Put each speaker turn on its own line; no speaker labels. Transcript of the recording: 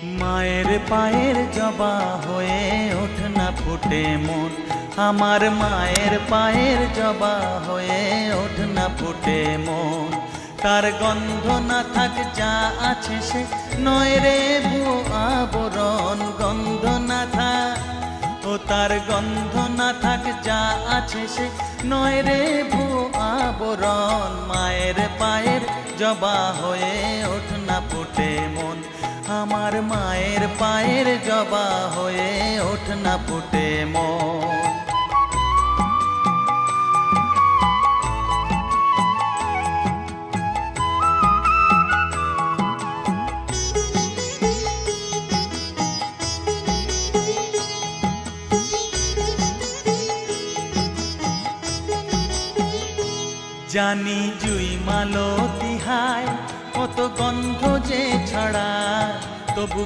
মায়ের পায়ের জবা হয়ে ওঠ না ফুটে মন, আমার মায়ের পায়ের জবা হয়ে ওঠ না ফুটে মন। তার গন্ধ না থাক যা আছে সে নয় রে ভুয়ো আবরণ, গন্ধ না থাক ও তার গন্ধ না থাক যা আছে সে নয় রে ভুয়ো আবরণ। মায়ের পায়ের জবা হয়ে ওঠ না ফুটে মন, আমার মায়ের পায়ের জবা হয়ে ওঠ না ফুটে মন। জানি জুই মালতি হায় কত গন্ধ যে ছড়ায়, তবু